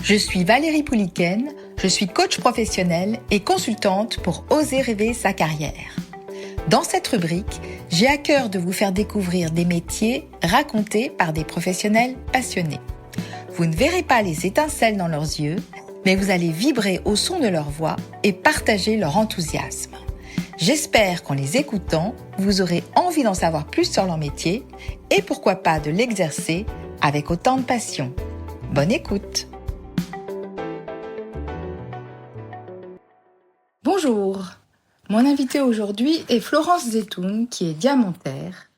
Je suis Valérie Pouliken, je suis coach professionnelle et consultante pour oser rêver sa carrière. Dans cette rubrique, j'ai à cœur de vous faire découvrir des métiers racontés par des professionnels passionnés. Vous ne verrez pas les étincelles dans leurs yeux, mais vous allez vibrer au son de leur voix et partager leur enthousiasme. J'espère qu'en les écoutant, vous aurez envie d'en savoir plus sur leur métier et pourquoi pas de l'exercer avec autant de passion. Bonne écoute! Bonjour, mon invitée aujourd'hui est Florence Zetoun qui est diamantaire.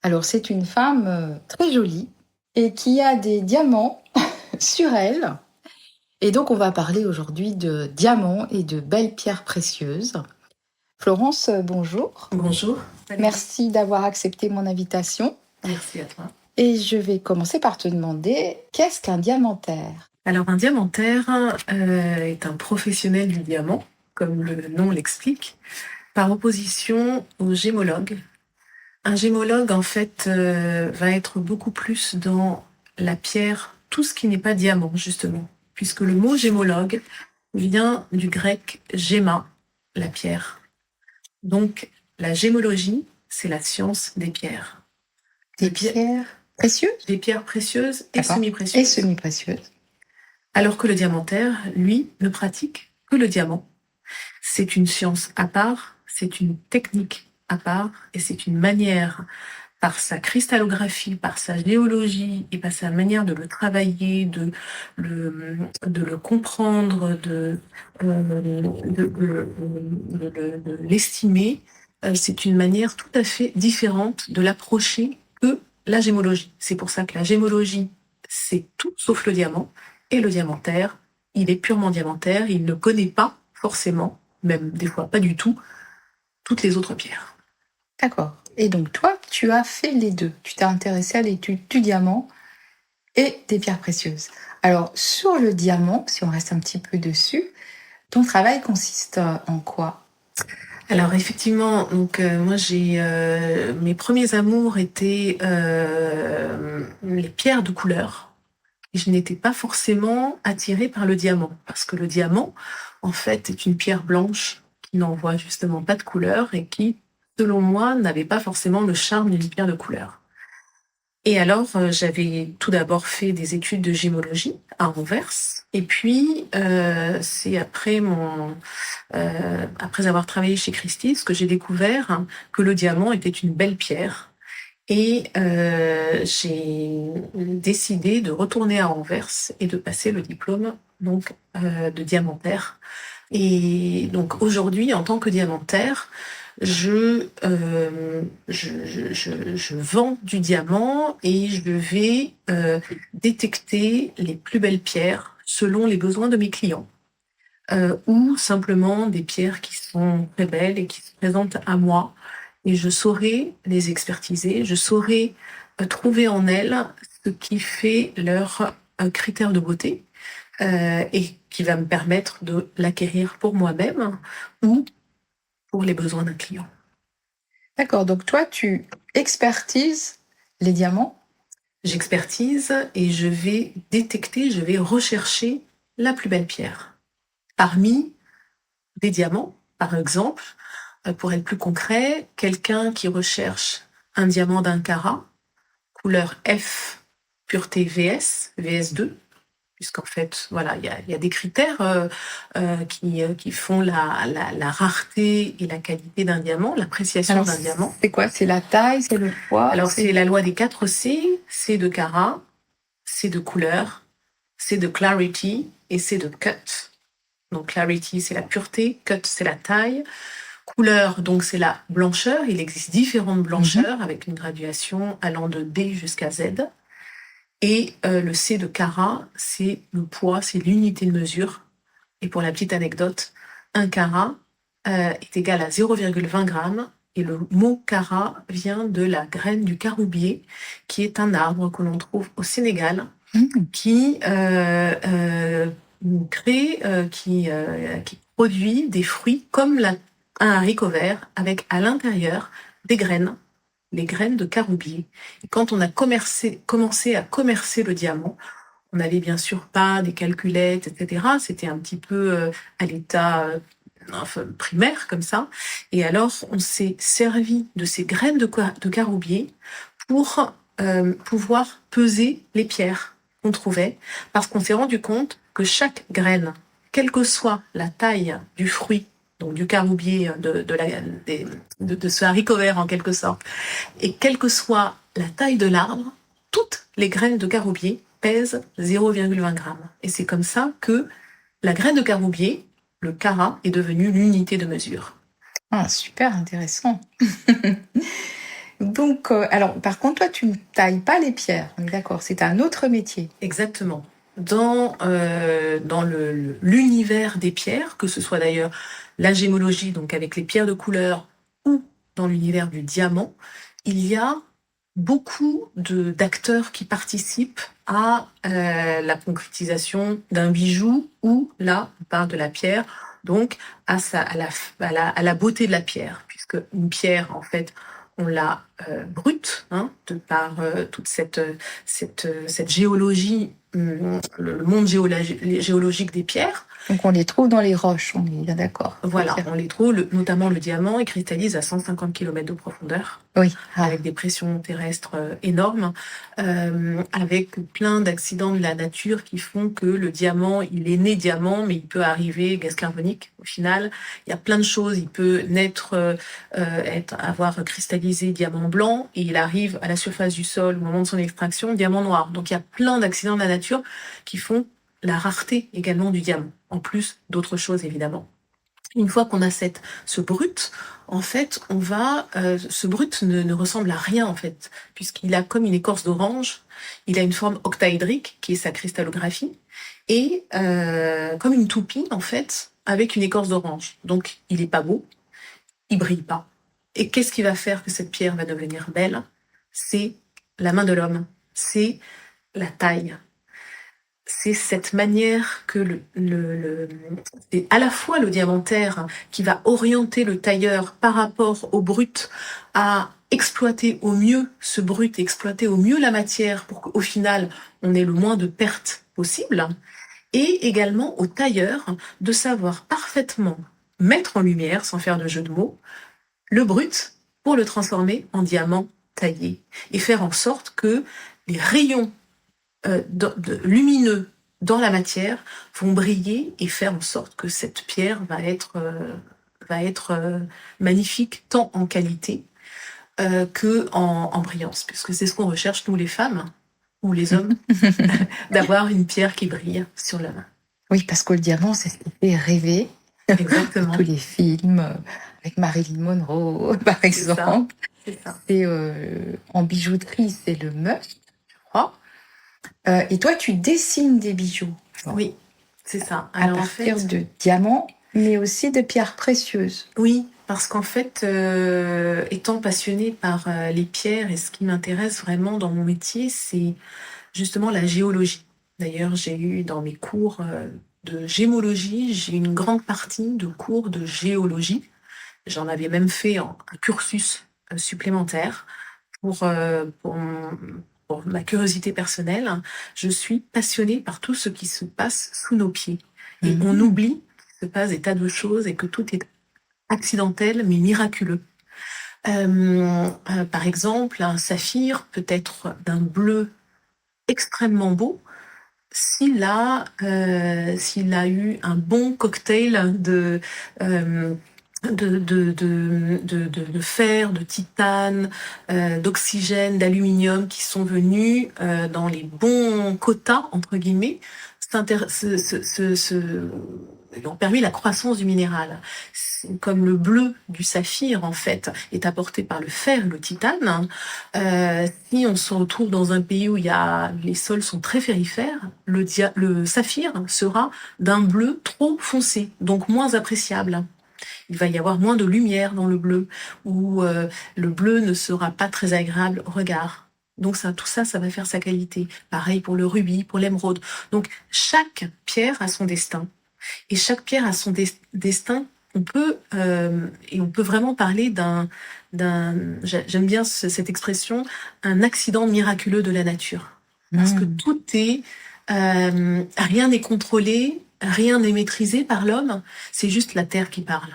Alors c'est une femme très jolie et qui a des diamants sur elle. Et donc on va parler aujourd'hui de diamants et de belles pierres précieuses. Florence, bonjour. Bonjour. Merci d'avoir accepté mon invitation. Merci à toi. Et je vais commencer par te demander, qu'est-ce qu'un diamantaire ? Alors un diamantaire est un professionnel du diamant, comme le nom l'explique, par opposition au gémologue. Un gémologue, en fait, va être beaucoup plus dans la pierre, tout ce qui n'est pas diamant, justement, puisque le mot gémologue vient du grec géma, la pierre. Donc, la gémologie, c'est la science des pierres. Des pierres précieuses ? Des pierres précieuses et D'accord. semi-précieuses. Et semi-précieuses. Alors que le diamantaire, lui, ne pratique que le diamant. C'est une science à part, c'est une technique à part, et c'est une manière, par sa cristallographie, par sa géologie, et par sa manière de le travailler, de le comprendre, de l'estimer, c'est une manière tout à fait différente de l'approcher que la gémologie. C'est pour ça que la gémologie, c'est tout sauf le diamant, et le diamantaire, il est purement diamantaire, il ne connaît pas forcément, même des fois pas du tout, toutes les autres pierres. D'accord. Et donc toi, tu as fait les deux. Tu t'es intéressée à l'étude du diamant et des pierres précieuses. Alors, sur le diamant, si on reste un petit peu dessus, ton travail consiste en quoi ? Alors effectivement, donc moi j'ai mes premiers amours étaient les pierres de couleur. Et je n'étais pas forcément attirée par le diamant, parce que le diamant, en fait, est une pierre blanche qui n'envoie justement pas de couleur et qui, selon moi, n'avait pas forcément le charme d'une pierre de couleur. Et alors, j'avais tout d'abord fait des études de gémologie à Anvers, et puis c'est après après avoir travaillé chez Christie's que j'ai découvert que le diamant était une belle pierre. Et j'ai décidé de retourner à Anvers et de passer le diplôme donc de diamantaire. Et donc aujourd'hui, en tant que diamantaire, je vends du diamant et je vais détecter les plus belles pierres selon les besoins de mes clients. Ou simplement des pierres qui sont très belles et qui se présentent à moi. Et je saurai les expertiser, je saurai trouver en elles ce qui fait leur critère de beauté et qui va me permettre de l'acquérir pour moi-même ou pour les besoins d'un client. D'accord, donc toi, tu expertises les diamants ? J'expertise et je vais détecter, je vais rechercher la plus belle pierre. Parmi des diamants, par exemple, pour être plus concret, quelqu'un qui recherche un diamant d'1 carat, couleur F, pureté VS, VS2, puisqu'en fait, voilà, il y a des critères qui font la rareté et la qualité d'un diamant, l'appréciation d'un diamant. C'est quoi ? C'est la taille, c'est le poids ? Alors, c'est la loi des 4 C, C de carat, C de couleur, C de clarity et C de cut. Donc, clarity, c'est la pureté, cut, c'est la taille. Couleur, donc c'est la blancheur. Il existe différentes blancheurs avec une graduation allant de D jusqu'à Z. Et le C de carat, c'est le poids, c'est l'unité de mesure. Et pour la petite anecdote, 1 carat est égal à 0,20 grammes. Et le mot carat vient de la graine du caroubier, qui est un arbre que l'on trouve au Sénégal, qui produit des fruits comme un haricot vert, avec à l'intérieur des graines les graines de caroubier. Et quand on a commencé à commercer le diamant, on n'avait bien sûr pas des calculettes, etc. C'était un petit peu à l'état enfin, primaire comme ça. Et alors, on s'est servi de ces graines de caroubier pour pouvoir peser les pierres qu'on trouvait, parce qu'on s'est rendu compte que chaque graine, quelle que soit la taille du fruit, donc du caroubier, de ce haricot vert en quelque sorte, et quelle que soit la taille de l'arbre, toutes les graines de caroubier pèsent 0,20 g. Et c'est comme ça que la graine de caroubier, le carat, est devenu l'unité de mesure. Ah, super intéressant. Donc, alors, par contre, toi, tu ne tailles pas les pierres, on est d'accord, c'est un autre métier. Exactement. Dans l'univers des pierres, que ce soit d'ailleurs la gémologie, donc avec les pierres de couleur, ou dans l'univers du diamant, il y a beaucoup d'acteurs qui participent à la concrétisation d'un bijou, ou là, on parle de la pierre, donc à la beauté de la pierre, puisque une pierre, en fait, on l'a brute, hein, de par toute cette géologie, le monde géologique des pierres. Donc on les trouve dans les roches, on est bien d'accord. Voilà, on les trouve, notamment le diamant, il cristallise à 150 km de profondeur, oui. avec des pressions terrestres énormes, avec plein d'accidents de la nature qui font que le diamant, il est né diamant, mais il peut arriver gaz carbonique au final. Il y a plein de choses, il peut avoir cristallisé diamant blanc, et il arrive à la surface du sol au moment de son extraction, diamant noir. Donc il y a plein d'accidents de la nature qui font la rareté également du diamant, en plus d'autres choses évidemment. Une fois qu'on a ce brut, en fait, ce brut ne ressemble à rien en fait, puisqu'il a comme une écorce d'orange, il a une forme octaédrique qui est sa cristallographie, et comme une toupie en fait, avec une écorce d'orange. Donc il est pas beau, il brille pas. Et qu'est-ce qui va faire que cette pierre va devenir belle? C'est la main de l'homme, c'est la taille. C'est cette manière que c'est à la fois le diamantaire qui va orienter le tailleur par rapport au brut à exploiter au mieux ce brut, exploiter au mieux la matière pour qu'au final on ait le moins de pertes possible, et également au tailleur de savoir parfaitement mettre en lumière, sans faire de jeu de mots, le brut pour le transformer en diamant taillé et faire en sorte que les rayons lumineux dans la matière vont briller et faire en sorte que cette pierre va être magnifique tant en qualité que en brillance, puisque c'est ce qu'on recherche nous les femmes ou les hommes, d'avoir une pierre qui brille sur la main. Oui, parce que le diamant, c'est ce qui fait rêver. Exactement. Tous les films avec Marilyn Monroe, par exemple. C'est ça. Et en bijouterie, c'est le must, je crois. Et toi, tu dessines des bijoux. Oui, c'est ça. Alors, à partir de diamants, mais aussi de pierres précieuses. Oui, parce qu'en fait, étant passionnée par les pierres, et ce qui m'intéresse vraiment dans mon métier, c'est justement la géologie. D'ailleurs, j'ai eu dans mes cours de gémologie, j'ai une grande partie de cours de géologie. J'en avais même fait un cursus supplémentaire pour ma curiosité personnelle. Je suis passionnée par tout ce qui se passe sous nos pieds. Et on oublie qu'il se passe des tas de choses et que tout est accidentel mais miraculeux. Par exemple, un saphir peut être d'un bleu extrêmement beau s'il a eu un bon cocktail de fer, de titane, d'oxygène, d'aluminium qui sont venus dans les bons quotas, entre guillemets, ont permis la croissance du minéral. Comme le bleu du saphir, en fait, est apporté par le fer, le titane, si on se retrouve dans un pays où les sols sont très ferrifères, le saphir sera d'un bleu trop foncé, donc moins appréciable. Il va y avoir moins de lumière dans le bleu, ou le bleu ne sera pas très agréable au regard. Donc tout ça va faire sa qualité. Pareil pour le rubis, pour l'émeraude. Donc chaque pierre a son destin. Et chaque pierre a son destin on peut vraiment parler j'aime bien cette expression, un accident miraculeux de la nature. Parce que tout est, rien n'est contrôlé, rien n'est maîtrisé par l'homme, c'est juste la terre qui parle.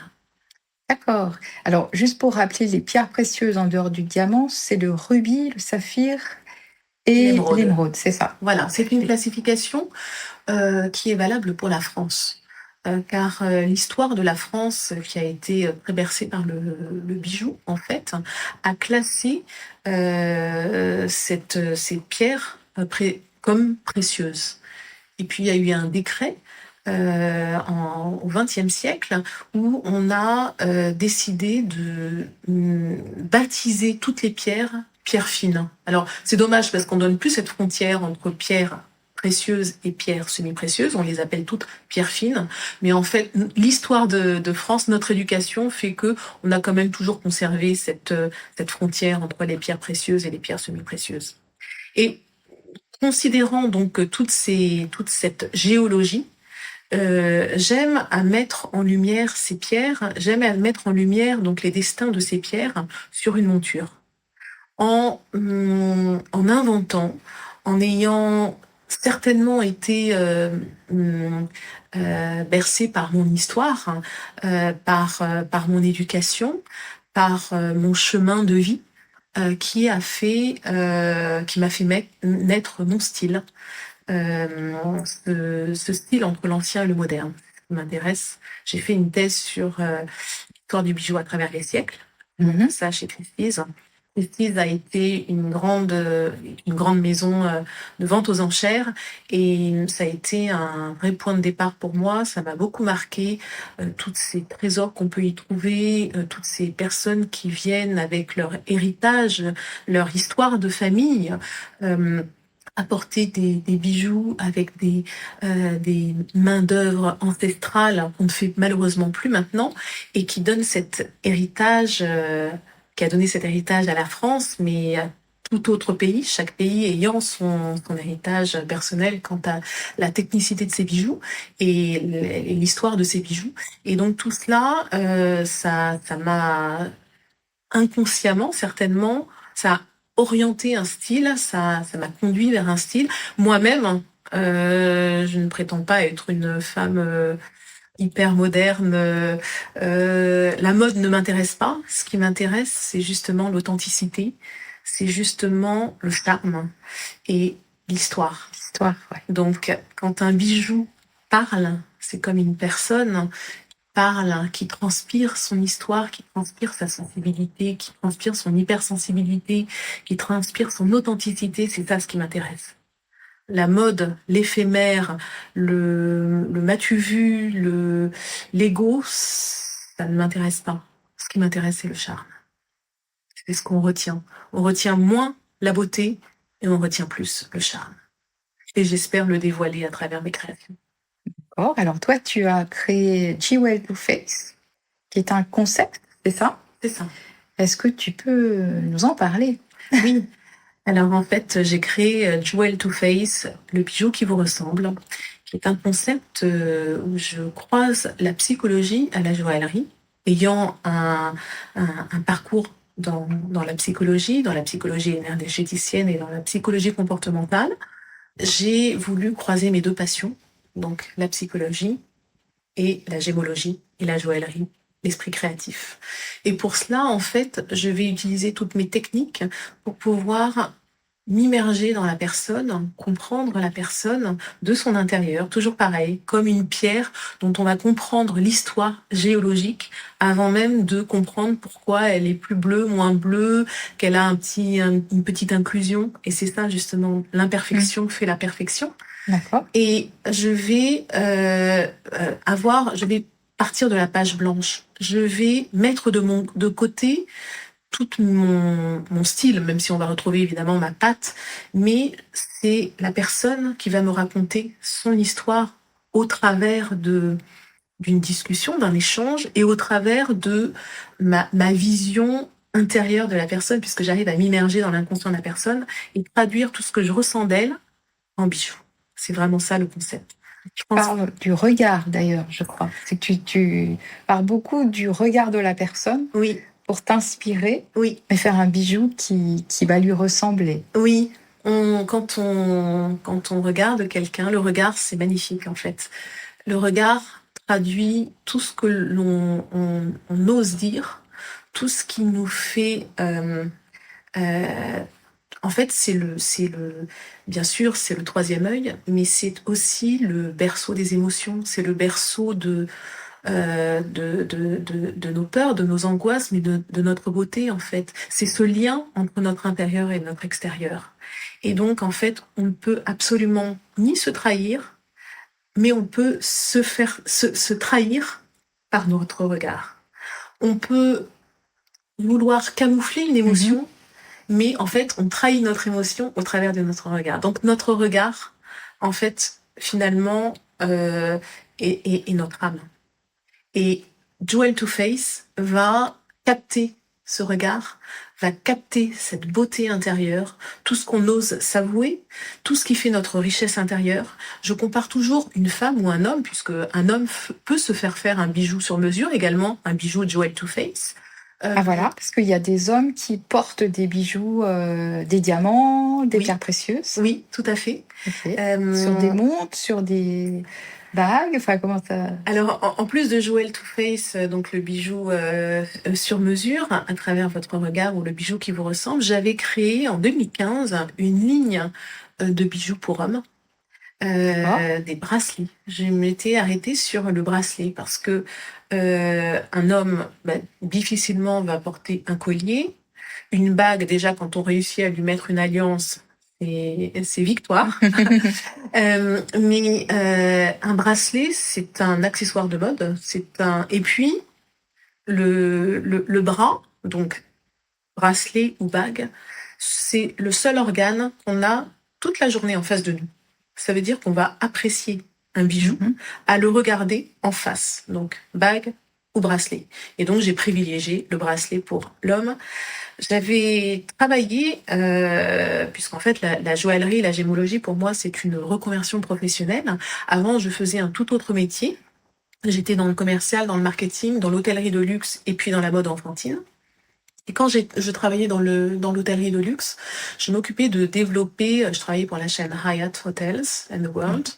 D'accord. Alors, juste pour rappeler les pierres précieuses en dehors du diamant, c'est le rubis, le saphir et L'émeraude. l'émeraude, c'est ça. Voilà, c'est une classification qui est valable pour la France. Car l'histoire de la France, qui a été très bercée par le bijou, en fait, a classé ces pierres comme précieuses. Et puis il y a eu un décret au XXe siècle où on a décidé de baptiser toutes les pierres fines. Alors c'est dommage parce qu'on donne plus cette frontière entre pierres précieuses et pierres semi-précieuses, on les appelle toutes pierres fines, mais en fait l'histoire de France, notre éducation fait que on a quand même toujours conservé cette frontière entre les pierres précieuses et les pierres semi-précieuses. Et considérant donc toute cette géologie, j'aime à mettre en lumière ces pierres, j'aime à mettre en lumière donc les destins de ces pierres sur une monture, en inventant, en ayant certainement été bercée par mon histoire, par mon éducation, par mon chemin de vie, qui m'a fait naître mon style. Ce style entre l'ancien et le moderne, ce qui m'intéresse. J'ai fait une thèse sur l'histoire du bijou à travers les siècles. Ça chez Christie's. Christie's a été une grande maison de vente aux enchères et ça a été un vrai point de départ pour moi. Ça m'a beaucoup marqué, tous ces trésors qu'on peut y trouver, toutes ces personnes qui viennent avec leur héritage, leur histoire de famille. Apporter des bijoux avec des mains d'œuvre ancestrales qu'on ne fait malheureusement plus maintenant et qui donne cet héritage, qui a donné cet héritage à la France, mais à tout autre pays, chaque pays ayant son héritage personnel quant à la technicité de ses bijoux et l'histoire de ses bijoux. Et donc tout cela, ça m'a inconsciemment certainement, ça a orienté un style, ça m'a conduit vers un style. Moi-même, je ne prétends pas être une femme hyper moderne. La mode ne m'intéresse pas. Ce qui m'intéresse, c'est justement l'authenticité, c'est justement le charme et l'histoire. L'histoire, ouais. Donc, quand un bijou parle, c'est comme une personne parle, qui transpire son histoire, qui transpire sa sensibilité, qui transpire son hypersensibilité, qui transpire son authenticité, c'est ça ce qui m'intéresse. La mode, l'éphémère, le m'as-tu vu, l'ego, ça ne m'intéresse pas. Ce qui m'intéresse, c'est le charme. C'est ce qu'on retient. On retient moins la beauté et on retient plus le charme. Et j'espère le dévoiler à travers mes créations. D'accord. Alors toi, tu as créé Jewel to Face, qui est un concept, c'est ça? C'est ça. Est-ce que tu peux nous en parler? Oui. Alors en fait, j'ai créé Jewel to Face, le bijou qui vous ressemble, qui est un concept où je croise la psychologie à la joaillerie, ayant un parcours dans la psychologie énergéticienne et dans la psychologie comportementale. J'ai voulu croiser mes deux passions, donc la psychologie et la gémologie et la joaillerie, l'esprit créatif. Et pour cela, en fait, je vais utiliser toutes mes techniques pour pouvoir m'immerger dans la personne, comprendre la personne de son intérieur, toujours pareil, comme une pierre dont on va comprendre l'histoire géologique avant même de comprendre pourquoi elle est plus bleue, moins bleue, qu'elle a une petite inclusion. Et c'est ça, justement, l'imperfection fait la perfection. D'accord. Et je vais je vais partir de la page blanche. Je vais mettre de côté tout mon style, même si on va retrouver évidemment ma patte, mais c'est la personne qui va me raconter son histoire au travers d'une discussion, d'un échange, et au travers de ma vision intérieure de la personne, puisque j'arrive à m'immerger dans l'inconscient de la personne et traduire tout ce que je ressens d'elle en bijoux. C'est vraiment ça le concept. Je Tu parles du regard d'ailleurs, je crois. C'est que tu parles beaucoup du regard de la personne Oui, pour t'inspirer oui, et faire un bijou qui va lui ressembler. oui. Quand on regarde quelqu'un, le regard, c'est magnifique en fait. Le regard traduit tout ce que on ose dire, tout ce qui nous fait. En fait, bien sûr, c'est le troisième œil, mais c'est aussi le berceau des émotions. C'est le berceau de nos peurs, de nos angoisses, mais de notre beauté, en fait. C'est ce lien entre notre intérieur et notre extérieur. Et donc, en fait, on ne peut absolument ni se trahir, mais on peut se trahir par notre regard. On peut vouloir camoufler une émotion, mais en fait, on trahit notre émotion au travers de notre regard. Donc, notre regard, en fait, finalement, est notre âme. Et Jewel to Face va capter ce regard, va capter cette beauté intérieure, tout ce qu'on ose s'avouer, tout ce qui fait notre richesse intérieure. Je compare toujours une femme ou un homme, puisque un homme peut se faire un bijou sur mesure, également un bijou Jewel to Face. Ah voilà, parce qu'il y a des hommes qui portent des bijoux, des diamants, des pierres précieuses. Oui, tout à fait. Sur des montres, sur des bagues, enfin comment ça... Alors, en plus de Jewel to Face, donc le bijou sur mesure, à travers votre regard ou le bijou qui vous ressemble, j'avais créé en 2015 une ligne de bijoux pour hommes. Des bracelets. Je m'étais arrêtée sur le bracelet parce que un homme difficilement va porter un collier, une bague. Déjà, quand on réussit à lui mettre une alliance, c'est victoire. Mais un bracelet, c'est un accessoire de mode. Et puis le bras, donc bracelet ou bague, c'est le seul organe qu'on a toute la journée en face de nous. Ça veut dire qu'on va apprécier un bijou à le regarder en face. Donc, bague ou bracelet. Et donc, j'ai privilégié le bracelet pour l'homme. J'avais travaillé, puisqu'en fait, la joaillerie, la gémologie, pour moi, c'est une reconversion professionnelle. Avant, je faisais un tout autre métier. J'étais dans le commercial, dans le marketing, dans l'hôtellerie de luxe et puis dans la mode enfantine. Et quand je travaillais dans l'hôtellerie de luxe, je m'occupais de développer, je travaillais pour la chaîne Hyatt Hotels in the world,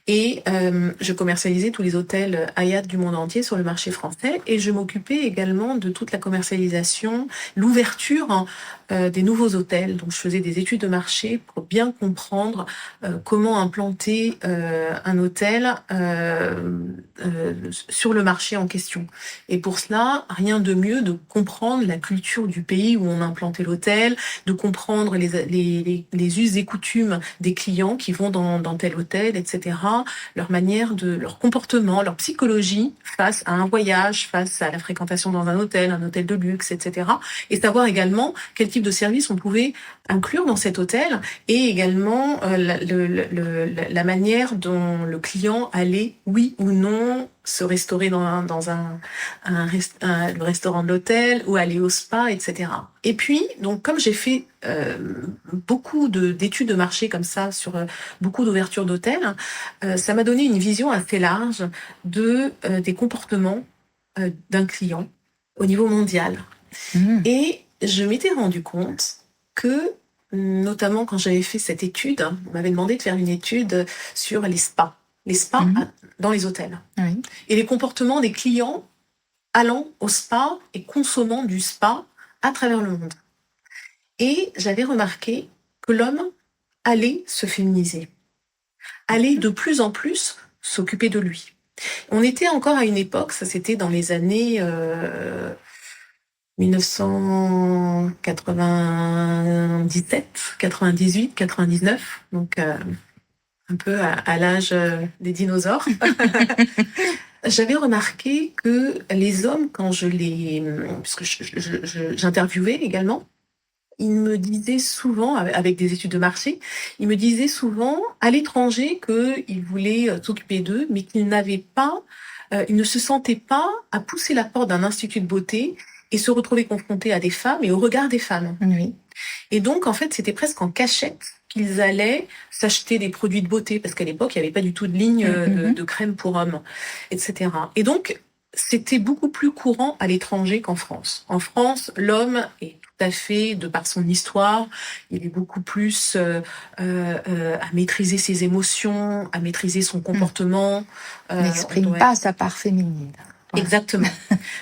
et je commercialisais tous les hôtels Hyatt du monde entier sur le marché français, et je m'occupais également de toute la commercialisation, l'ouverture des nouveaux hôtels. Donc je faisais des études de marché pour bien comprendre comment implanter un hôtel sur le marché en question. Et pour cela, rien de mieux de comprendre la culture du pays où on a implanté l'hôtel, de comprendre les us et coutumes des clients qui vont dans tel hôtel, etc. Leur comportement, leur psychologie face à un voyage, face à la fréquentation dans un hôtel de luxe, etc. Et savoir également quel type de service on pouvait inclure dans cet hôtel, et également la manière dont le client allait, oui ou non, se restaurer dans le restaurant de l'hôtel ou aller au spa, etc. Et puis, donc, comme j'ai fait beaucoup d'études de marché comme ça sur beaucoup d'ouvertures d'hôtels, ça m'a donné une vision assez large des comportements d'un client au niveau mondial. Et je m'étais rendu compte que, notamment quand j'avais fait cette étude, on m'avait demandé de faire une étude sur les spas dans les hôtels. Oui. Et les comportements des clients allant au spa et consommant du spa à travers le monde. Et j'avais remarqué que l'homme allait se féminiser, allait de plus en plus s'occuper de lui. On était encore à une époque, ça c'était dans les années 1997, 98, 99, donc un peu à l'âge des dinosaures. J'avais remarqué que les hommes, puisque j'interviewais également, ils me disaient souvent, avec des études de marché, ils me disaient souvent à l'étranger qu'ils voulaient s'occuper d'eux, mais qu'ils ils ne se sentaient pas à pousser la porte d'un institut de beauté et se retrouver confrontés à des femmes et au regard des femmes. Oui. Et donc, en fait, c'était presque en cachette qu'ils allaient s'acheter des produits de beauté, parce qu'à l'époque, il n'y avait pas du tout de ligne de crème pour hommes, etc. Et donc, c'était beaucoup plus courant à l'étranger qu'en France. En France, l'homme est tout à fait, de par son histoire, il est beaucoup plus à maîtriser ses émotions, à maîtriser son comportement. N'exprime pas sa part féminine. Ouais. Exactement.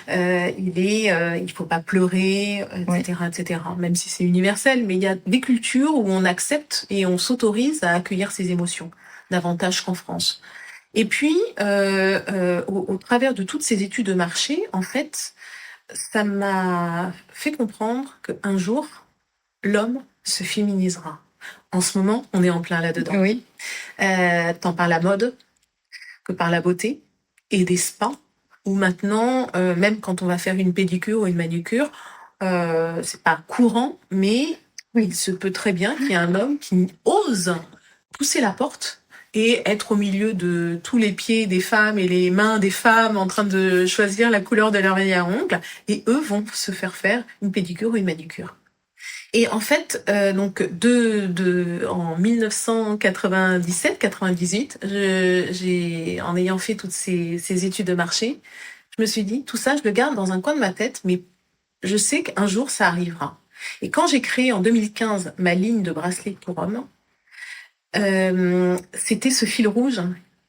Il faut pas pleurer, etc., etc. Même si c'est universel, mais il y a des cultures où on accepte et on s'autorise à accueillir ses émotions davantage qu'en France. Et puis, au travers de toutes ces études de marché, en fait, ça m'a fait comprendre qu'un jour, l'homme se féminisera. En ce moment, on est en plein là-dedans. Oui. Tant par la mode que par la beauté et des spas, où maintenant, même quand on va faire une pédicure ou une manucure, c'est pas courant, mais il se peut très bien qu'il y ait un homme qui ose pousser la porte et être au milieu de tous les pieds des femmes et les mains des femmes en train de choisir la couleur de leur vernis à ongles, et eux vont se faire une pédicure ou une manucure. Et en fait, donc en 1997-98, en ayant fait toutes ces études de marché, je me suis dit, tout ça, je le garde dans un coin de ma tête, mais je sais qu'un jour, ça arrivera. Et quand j'ai créé en 2015 ma ligne de bracelets pour hommes, c'était ce fil rouge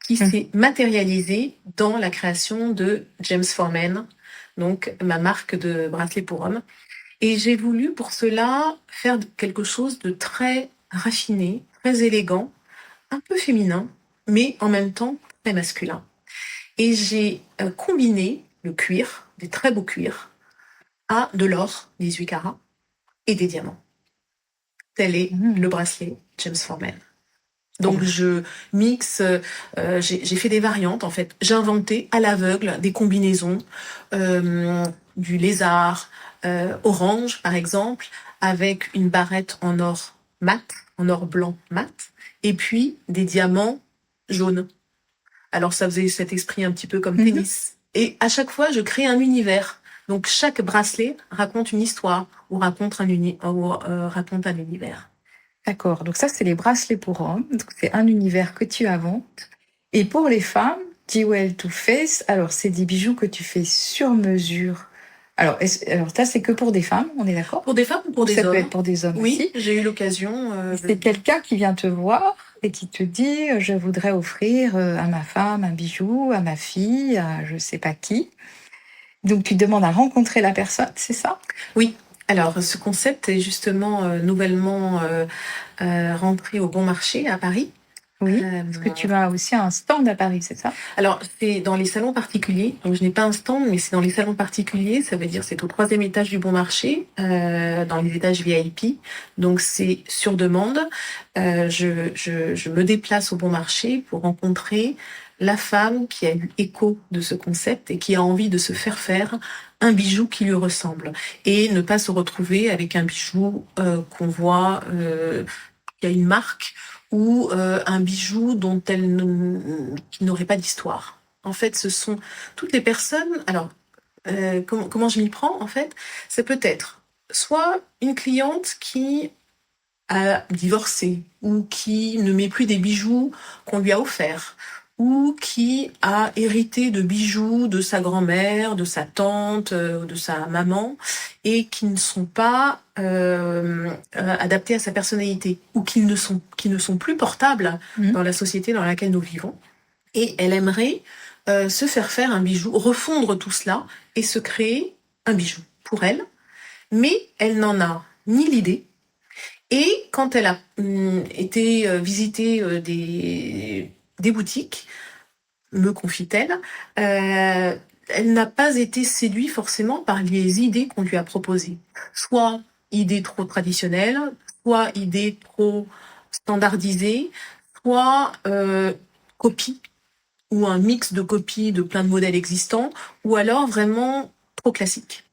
qui s'est matérialisé dans la création de James Forman, donc ma marque de bracelets pour hommes. Et j'ai voulu pour cela faire quelque chose de très raffiné, très élégant, un peu féminin, mais en même temps très masculin. Et j'ai combiné le cuir, des très beaux cuirs, à de l'or, 18 carats, et des diamants. Tel est le bracelet James Forman. Donc je mixe, j'ai fait des variantes en fait. J'ai inventé à l'aveugle des combinaisons, du lézard, orange par exemple, avec une barrette en or mat, en or blanc mat, et puis des diamants jaunes. Alors ça faisait cet esprit un petit peu comme tennis. Et à chaque fois, je crée un univers. Donc chaque bracelet raconte une histoire ou raconte un univers. D'accord, donc ça c'est les bracelets pour hommes, donc c'est un univers que tu inventes. Et pour les femmes, Jewel to Face, alors c'est des bijoux que tu fais sur mesure. Alors ça c'est que pour des femmes, on est d'accord? Pour des femmes ou pour des hommes? Ça peut être pour des hommes aussi. Oui, j'ai eu l'occasion. C'est quelqu'un qui vient te voir et qui te dit je voudrais offrir à ma femme un bijou, à ma fille, à je sais pas qui. Donc tu demandes à rencontrer la personne, c'est ça? Oui. Alors, ce concept est justement nouvellement rentré au Bon Marché à Paris. Oui, parce que tu as aussi un stand à Paris, c'est ça? Alors, c'est dans les salons particuliers. Donc, je n'ai pas un stand, mais c'est dans les salons particuliers. Ça veut dire c'est au 3e étage du Bon Marché, dans les étages VIP. Donc, c'est sur demande. Je me déplace au Bon Marché pour rencontrer la femme qui a eu écho de ce concept et qui a envie de se faire un bijou qui lui ressemble et ne pas se retrouver avec un bijou qu'on voit qui a une marque ou un bijou dont qui n'aurait pas d'histoire. En fait, ce sont toutes les personnes. Alors, comment je m'y prends en fait? Ça peut être soit une cliente qui a divorcé ou qui ne met plus des bijoux qu'on lui a offerts, ou qui a hérité de bijoux de sa grand-mère, de sa tante, de sa maman, et qui ne sont pas adaptés à sa personnalité, ou qui ne sont plus portables dans la société dans laquelle nous vivons. Et elle aimerait se faire un bijou, refondre tout cela, et se créer un bijou pour elle, mais elle n'en a ni l'idée. Et quand elle a été visiter des boutiques, me confie-t-elle, elle n'a pas été séduite forcément par les idées qu'on lui a proposées. Soit idées trop traditionnelles, soit idées trop standardisées, soit copies, ou un mix de copies de plein de modèles existants, ou alors vraiment trop classiques.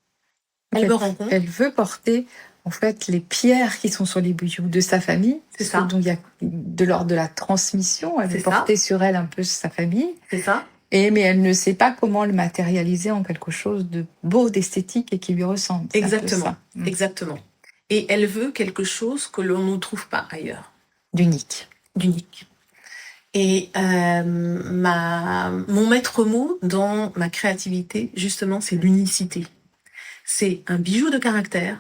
Elle veut porter en fait les pierres qui sont sur les bijoux de sa famille. C'est ça. Donc il y a de l'ordre de la transmission. Elle veut porter sur elle un peu sa famille. C'est ça. Mais elle ne sait pas comment le matérialiser en quelque chose de beau, d'esthétique et qui lui ressemble. Exactement. Exactement. Et elle veut quelque chose que l'on ne trouve pas ailleurs. d'unique. d'unique. Et mon maître mot dans ma créativité, justement, c'est l'unicité. C'est un bijou de caractère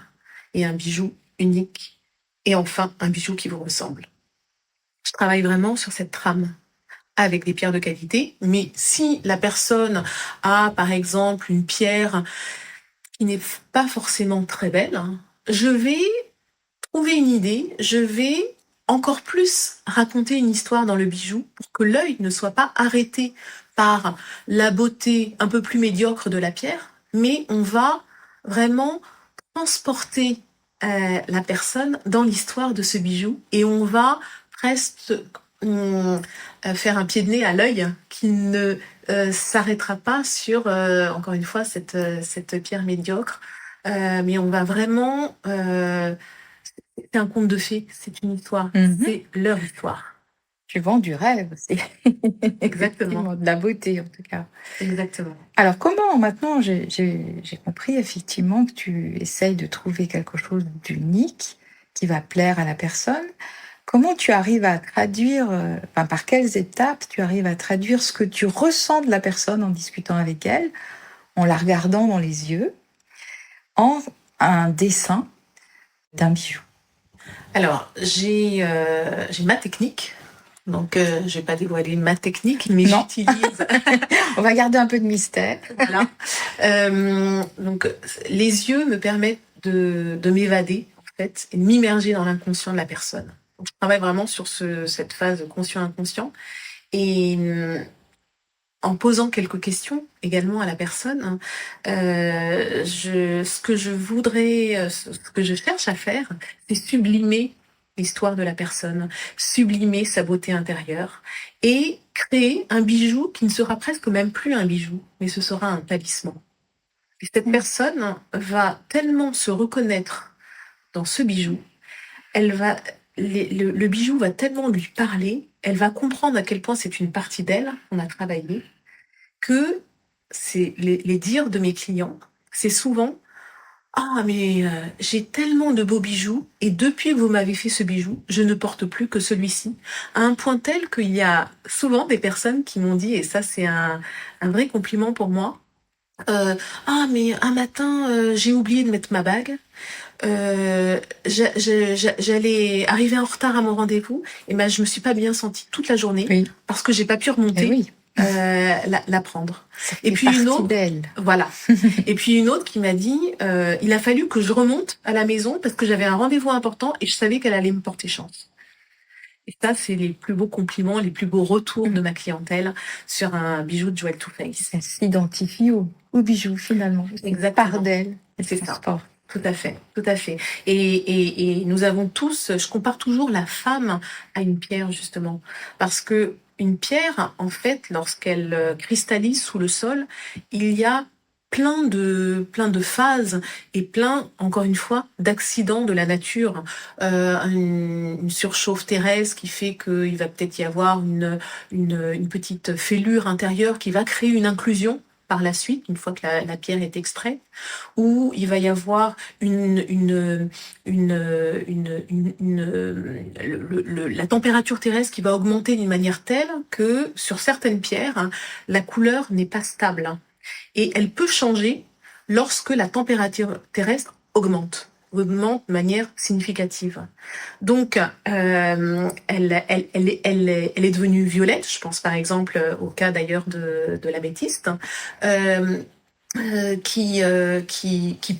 et un bijou unique. Et enfin, un bijou qui vous ressemble. Je travaille vraiment sur cette trame avec des pierres de qualité. Mais si la personne a, par exemple, une pierre qui n'est pas forcément très belle, je vais trouver une idée, je vais encore plus raconter une histoire dans le bijou pour que l'œil ne soit pas arrêté par la beauté un peu plus médiocre de la pierre, mais on va vraiment transporter la personne dans l'histoire de ce bijou et on va presque faire un pied de nez à l'œil qui ne s'arrêtera pas sur, encore une fois, cette pierre médiocre, mais on va vraiment... c'est un conte de fées, c'est une histoire, c'est leur histoire. Tu vends du rêve aussi. Exactement. De la beauté, en tout cas. Exactement. Alors, comment, maintenant, j'ai compris effectivement que tu essayes de trouver quelque chose d'unique qui va plaire à la personne. Comment tu arrives à traduire, par quelles étapes tu arrives à traduire ce que tu ressens de la personne en discutant avec elle, en la regardant dans les yeux, en un dessin d'un bijou? Alors, j'ai ma technique. Donc, je vais pas dévoiler ma technique, mais Non. j'utilise... On va garder un peu de mystère. Voilà. Donc, les yeux me permettent de m'évader, en fait, et de m'immerger dans l'inconscient de la personne. Donc, je travaille vraiment sur cette phase conscient-inconscient. Et en posant quelques questions également à la personne, ce que je cherche à faire, c'est sublimer l'histoire de la personne, sublimer sa beauté intérieure et créer un bijou qui ne sera presque même plus un bijou, mais ce sera un talisman. Et cette personne va tellement se reconnaître dans ce bijou, le bijou va tellement lui parler, elle va comprendre à quel point c'est une partie d'elle qu'on a travaillé, que c'est les dires de mes clients, c'est souvent « Ah, mais j'ai tellement de beaux bijoux, et depuis que vous m'avez fait ce bijou, je ne porte plus que celui-ci. » À un point tel qu'il y a souvent des personnes qui m'ont dit, et ça c'est un vrai compliment pour moi, « Ah, mais un matin, j'ai oublié de mettre ma bague. J'allais arriver en retard à mon rendez-vous, et ben je me suis pas bien sentie toute la journée parce que j'ai pas pu remonter la prendre. » Et puis une autre, voilà. Et puis une autre qui m'a dit, il a fallu que je remonte à la maison parce que j'avais un rendez-vous important et je savais qu'elle allait me porter chance. Et ça, c'est les plus beaux compliments, les plus beaux retours de ma clientèle sur un bijou de Jewel Too Faced. Elle s'identifie au bijou finalement. Exactement. Part d'elle. C'est ça. Tout à fait, tout à fait. Et nous avons tous, je compare toujours la femme à une pierre justement, parce que une pierre, en fait, lorsqu'elle cristallise sous le sol, il y a plein de phases et plein, encore une fois, d'accidents de la nature. Une surchauffe terrestre qui fait qu'il va peut-être y avoir une petite fêlure intérieure qui va créer une inclusion par la suite, une fois que la pierre est extraite, où il va y avoir la température terrestre qui va augmenter d'une manière telle que sur certaines pierres, la couleur n'est pas stable. Et elle peut changer lorsque la température terrestre augmente de manière significative. Donc, elle est devenue violette. Je pense par exemple au cas d'ailleurs de l'améthyste, qui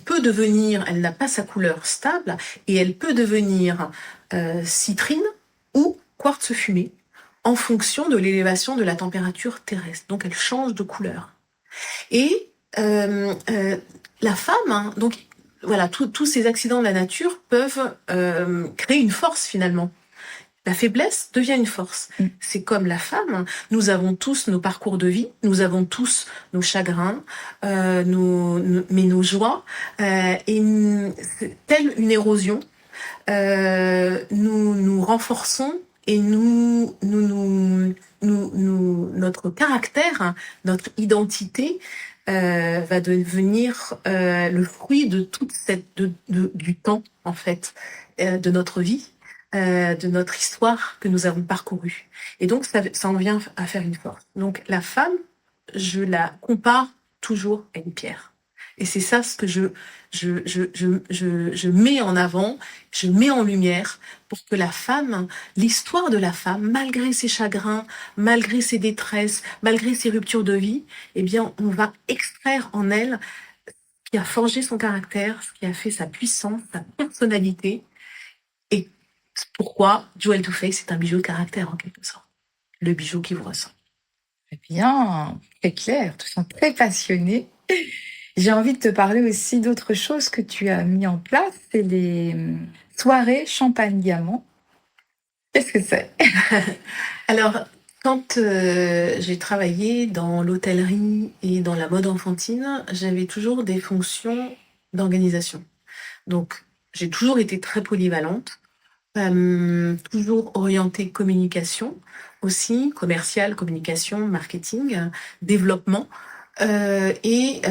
peut devenir, elle n'a pas sa couleur stable, et elle peut devenir citrine ou quartz fumé en fonction de l'élévation de la température terrestre. Donc, elle change de couleur. Et la femme, donc voilà, tous ces accidents de la nature peuvent créer une force finalement. La faiblesse devient une force. C'est comme la femme, nous avons tous nos parcours de vie, nous avons tous nos chagrins, mais nos joies, et telle une érosion, nous renforçons et notre caractère, notre identité va devenir le fruit de toute du temps en fait de notre vie. de notre histoire que nous avons parcourue. Et donc, ça en vient à faire une force. Donc, la femme, je la compare toujours à une pierre. Et c'est ça ce que je mets en avant, je mets en lumière pour que la femme, l'histoire de la femme, malgré ses chagrins, malgré ses détresses, malgré ses ruptures de vie, eh bien, on va extraire en elle ce qui a forgé son caractère, ce qui a fait sa puissance, sa personnalité. Et pourquoi Jewel to Face est un bijou de caractère, en quelque sorte. Le bijou qui vous ressemble. Très bien, très clair, tu sens très passionné. J'ai envie de te parler aussi d'autre chose que tu as mis en place, c'est les soirées champagne diamant. Qu'est-ce que c'est? Alors, quand j'ai travaillé dans l'hôtellerie et dans la mode enfantine, j'avais toujours des fonctions d'organisation. Donc, j'ai toujours été très polyvalente, toujours orientée communication aussi, commercial, communication, marketing, développement. Et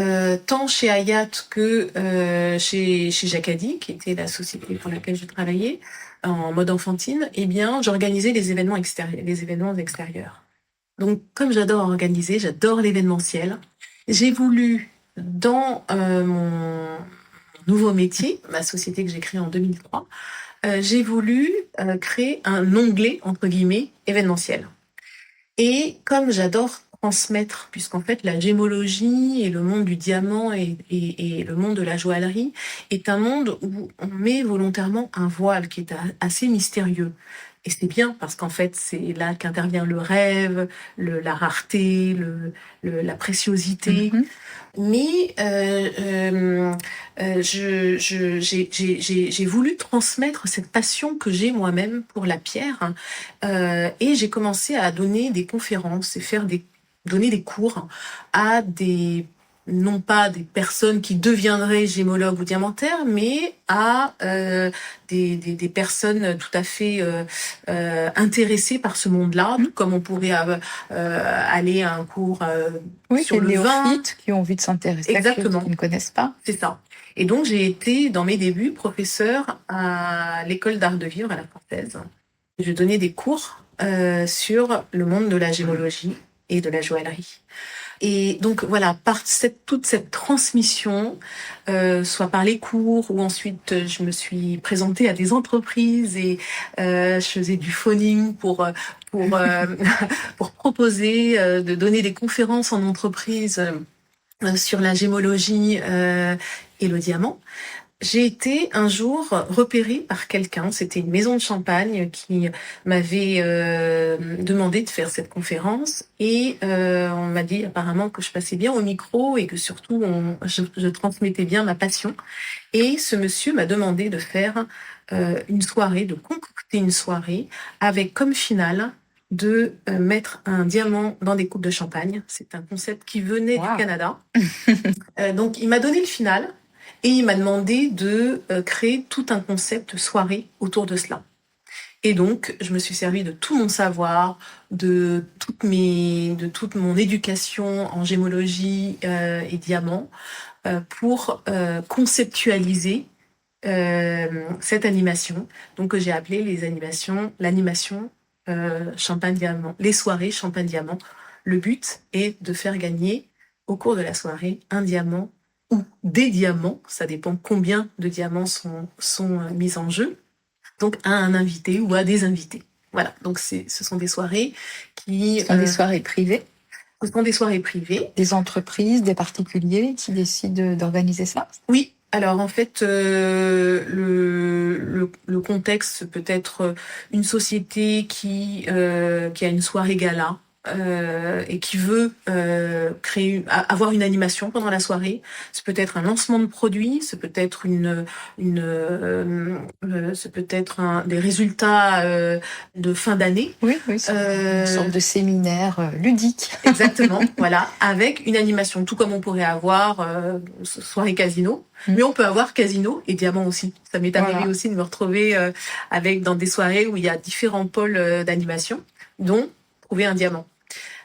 tant chez Hayat que chez Jacadi, qui était la société pour laquelle je travaillais en mode enfantine, eh bien, j'organisais des événements extérieurs. Donc, comme j'adore organiser, j'adore l'événementiel, j'ai voulu, dans mon nouveau métier, ma société que j'ai créée en 2003, j'ai voulu créer un onglet, entre guillemets, événementiel. Et comme j'adore transmettre, puisqu'en fait la gémologie et le monde du diamant et le monde de la joaillerie est un monde où on met volontairement un voile qui est assez mystérieux. Et c'est bien parce qu'en fait c'est là qu'intervient le rêve, la rareté, la préciosité. Mhm. Mais j'ai voulu transmettre cette passion que j'ai moi-même pour la pierre, et j'ai commencé à donner des conférences et donner des cours à non pas des personnes qui deviendraient gémologues ou diamantaires, mais à des personnes tout à fait intéressées par ce monde-là, tout comme on pourrait aller à un cours Oui, sur les le vin. néophytes qui ont envie de s'intéresser à quelque chose Exactement. qu'ils ne connaissent pas. C'est ça. Et donc, j'ai été, dans mes débuts, professeure à l'école d'art de vivre à la Française. Je donnais des cours sur le monde de la gémologie et de la joaillerie. Et donc, voilà, par toute cette transmission, soit par les cours, ou ensuite, je me suis présentée à des entreprises et je faisais du phoning pour pour proposer de donner des conférences en entreprise sur la gémologie et le diamant. J'ai été un jour repérée par quelqu'un, c'était une maison de champagne qui m'avait demandé de faire cette conférence et on m'a dit apparemment que je passais bien au micro et que surtout je transmettais bien ma passion. Et ce monsieur m'a demandé de faire une soirée, de concocter une soirée avec comme finale de mettre un diamant dans des coupes de champagne. C'est un concept qui venait du Canada. Donc il m'a donné le final. Et il m'a demandé de créer tout un concept soirée autour de cela. Et donc, je me suis servi de tout mon savoir, de toute mon éducation en gémologie et diamant pour conceptualiser cette animation. Donc, que j'ai appelé l'animation champagne diamant, les soirées champagne diamant. Le but est de faire gagner au cours de la soirée un diamant ou des diamants, ça dépend combien de diamants sont mis en jeu, donc à un invité ou à des invités. Voilà, donc ce sont des soirées qui... Ce sont des soirées privées. Ce sont des soirées privées. Des entreprises, des particuliers qui décident d'organiser ça? Oui, alors en fait, le contexte peut être une société qui a une soirée gala, et qui veut avoir une animation pendant la soirée. Ça peut être un lancement de produit, ça peut être des résultats de fin d'année. Oui, c'est une sorte de séminaire ludique. Exactement, voilà, avec une animation, tout comme on pourrait avoir soirée casino, mais on peut avoir casino et diamant aussi. Ça m'est arrivé aussi de me retrouver dans des soirées où il y a différents pôles d'animation, dont trouver un diamant.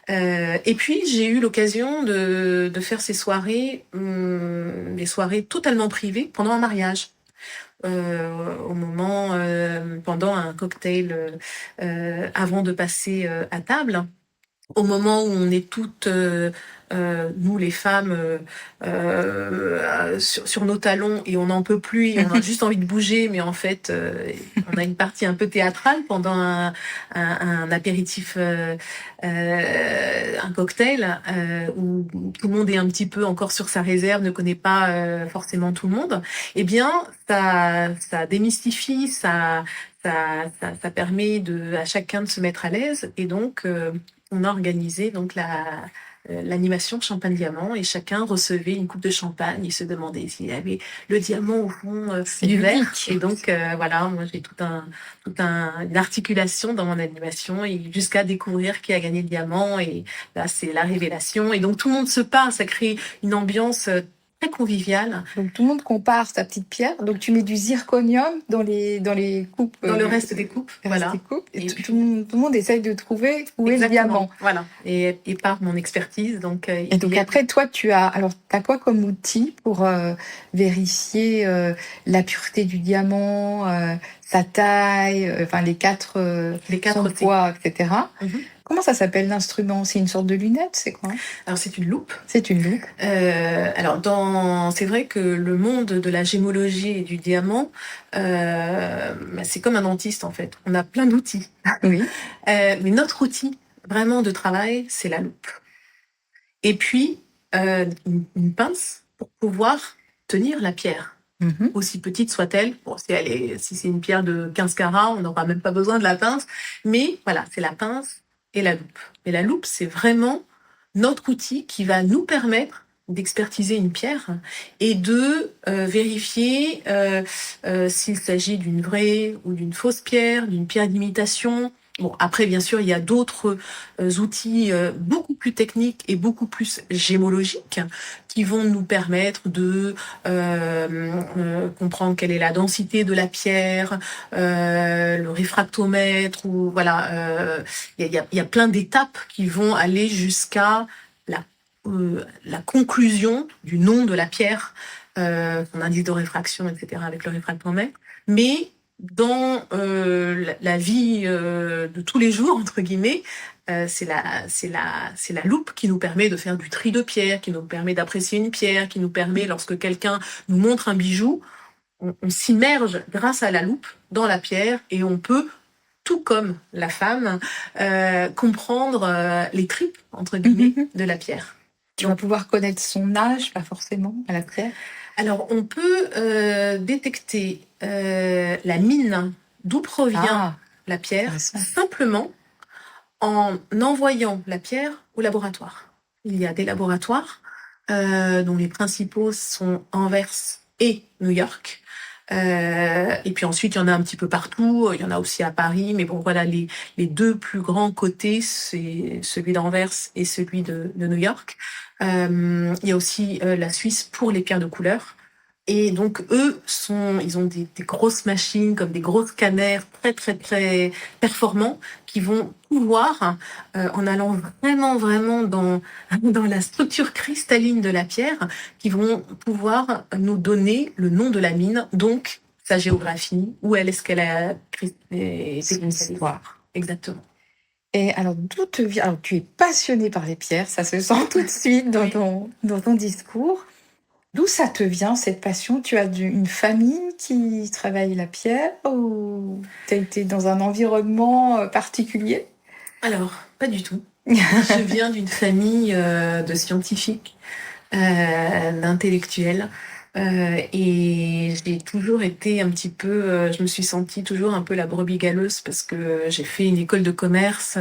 Et puis j'ai eu l'occasion de faire ces soirées, des soirées totalement privées pendant un mariage. au moment, pendant un cocktail, avant de passer à table. Au moment où on est toutes, nous les femmes, sur nos talons et on n'en peut plus et on a juste envie de bouger, mais en fait, on a une partie un peu théâtrale pendant un apéritif, un cocktail, où tout le monde est un petit peu encore sur sa réserve, ne connaît pas forcément tout le monde. Eh bien, ça démystifie, ça permet à chacun de se mettre à l'aise et donc on a organisé donc l'animation Champagne Diamant et chacun recevait une coupe de champagne. Il se demandait s'il y avait le diamant au fond du verre. Et donc voilà, moi j'ai une articulation dans mon animation et jusqu'à découvrir qui a gagné le diamant. Et là c'est la révélation. Et donc tout le monde se parle, ça crée une ambiance très conviviale. Donc tout le monde compare sa petite pierre. Donc tu mets du zirconium dans les coupes. Dans le reste des coupes, voilà. Et tout le monde essaye de trouver où est le diamant. Voilà. Et par mon expertise, donc. Et donc après, toi, t'as quoi comme outil pour vérifier la pureté du diamant, sa taille, enfin les quatre son poids, etc. Mm-hmm. Comment ça s'appelle l'instrument? C'est une sorte de lunette, c'est quoi? Alors c'est une loupe. C'est une loupe. C'est vrai que le monde de la gémologie et du diamant, c'est comme un dentiste en fait. On a plein d'outils. Oui. Mais notre outil vraiment de travail, c'est la loupe. Et puis une pince pour pouvoir tenir la pierre. Mm-hmm. Aussi petite soit-elle. Bon, si c'est une pierre de 15 carats, on n'aura même pas besoin de la pince. Mais voilà, c'est la pince et la loupe. Et la loupe, c'est vraiment notre outil qui va nous permettre d'expertiser une pierre et de vérifier s'il s'agit d'une vraie ou d'une fausse pierre, d'une pierre d'imitation. Bon, après, bien sûr, il y a d'autres outils beaucoup plus techniques et beaucoup plus gémologiques qui vont nous permettre de comprendre quelle est la densité de la pierre, le réfractomètre, ou voilà. Il y a plein d'étapes qui vont aller jusqu'à la conclusion du nom de la pierre, son indice de réfraction, etc. avec le réfractomètre. Mais dans la vie de tous les jours, entre guillemets, c'est la loupe qui nous permet de faire du tri de pierre, qui nous permet d'apprécier une pierre, qui nous permet, lorsque quelqu'un nous montre un bijou, on s'immerge grâce à la loupe dans la pierre et on peut, tout comme la femme, comprendre les tripes, entre guillemets, de la pierre. Tu vas pouvoir connaître son âge, pas forcément, à la pierre. Alors, on peut détecter la mine, d'où provient la pierre, simplement en envoyant la pierre au laboratoire. Il y a des laboratoires dont les principaux sont Anvers et New York. Et puis ensuite, il y en a un petit peu partout. Il y en a aussi à Paris. Mais bon, voilà, les deux plus grands côtés, c'est celui d'Anvers et celui de New York. Il y a aussi la Suisse pour les pierres de couleur. Et donc, ils ont des grosses machines, comme des gros scanners très, très, très performants, qui vont pouvoir, en allant vraiment, vraiment dans la structure cristalline de la pierre, qui vont pouvoir nous donner le nom de la mine, donc sa géographie, où est-ce qu'elle a été cristallisée. Exactement. Et alors, d'où te vient... Alors, tu es passionnée par les pierres, ça se sent tout de suite dans ton discours. D'où ça te vient, cette passion? Tu as une famille qui travaille la pierre ou tu as été dans un environnement particulier? Alors, pas du tout. Je viens d'une famille de scientifiques, d'intellectuels. Et j'ai toujours été un petit peu, je me suis sentie toujours un peu la brebis galeuse parce que j'ai fait une école de commerce,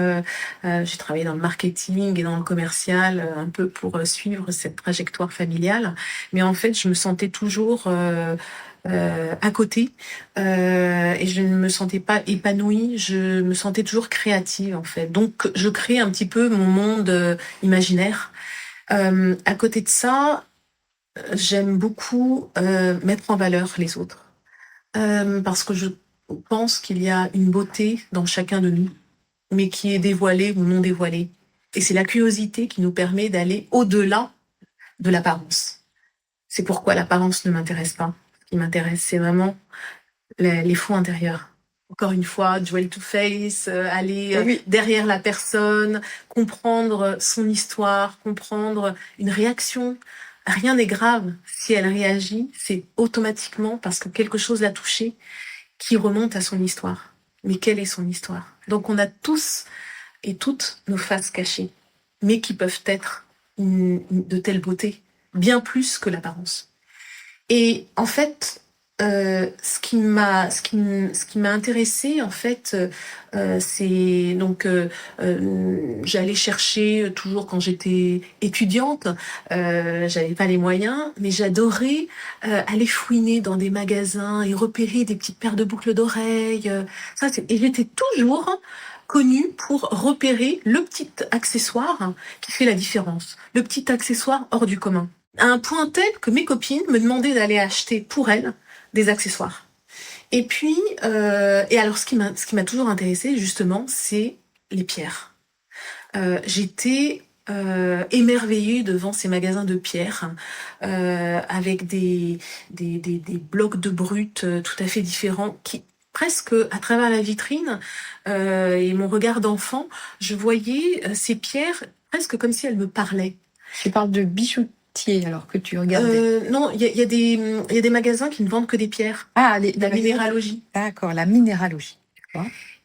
j'ai travaillé dans le marketing et dans le commercial, un peu pour suivre cette trajectoire familiale. Mais en fait, je me sentais toujours à côté et je ne me sentais pas épanouie, je me sentais toujours créative en fait. Donc, je crée un petit peu mon monde imaginaire. À côté de ça, j'aime beaucoup mettre en valeur les autres parce que je pense qu'il y a une beauté dans chacun de nous, mais qui est dévoilée ou non dévoilée. Et c'est la curiosité qui nous permet d'aller au-delà de l'apparence. C'est pourquoi l'apparence ne m'intéresse pas. Ce qui m'intéresse, c'est vraiment les fonds intérieurs. Encore une fois, Joel to Face, aller Oui. derrière la personne, comprendre son histoire, comprendre une réaction. Rien n'est grave si elle réagit, c'est automatiquement parce que quelque chose l'a touchée qui remonte à son histoire. Mais quelle est son histoire? Donc on a tous et toutes nos faces cachées, mais qui peuvent être de telle beauté, bien plus que l'apparence. Et en fait, ce qui m'a intéressée en fait, c'est donc j'allais chercher toujours quand j'étais étudiante, j'avais pas les moyens, mais j'adorais aller fouiner dans des magasins et repérer des petites paires de boucles d'oreilles. Et j'étais toujours connue pour repérer le petit accessoire qui fait la différence, le petit accessoire hors du commun. À un point tel que mes copines me demandaient d'aller acheter pour elles des accessoires. Et puis, et alors ce qui m'a toujours intéressée justement, c'est les pierres. J'étais émerveillée devant ces magasins de pierres avec des blocs de brut tout à fait différents qui presque à travers la vitrine et mon regard d'enfant, je voyais ces pierres presque comme si elles me parlaient. Tu parles de bijoutier alors que tu regardais. Non, il y a des magasins qui ne vendent que des pierres. Ah, La minéralogie. D'accord, la minéralogie.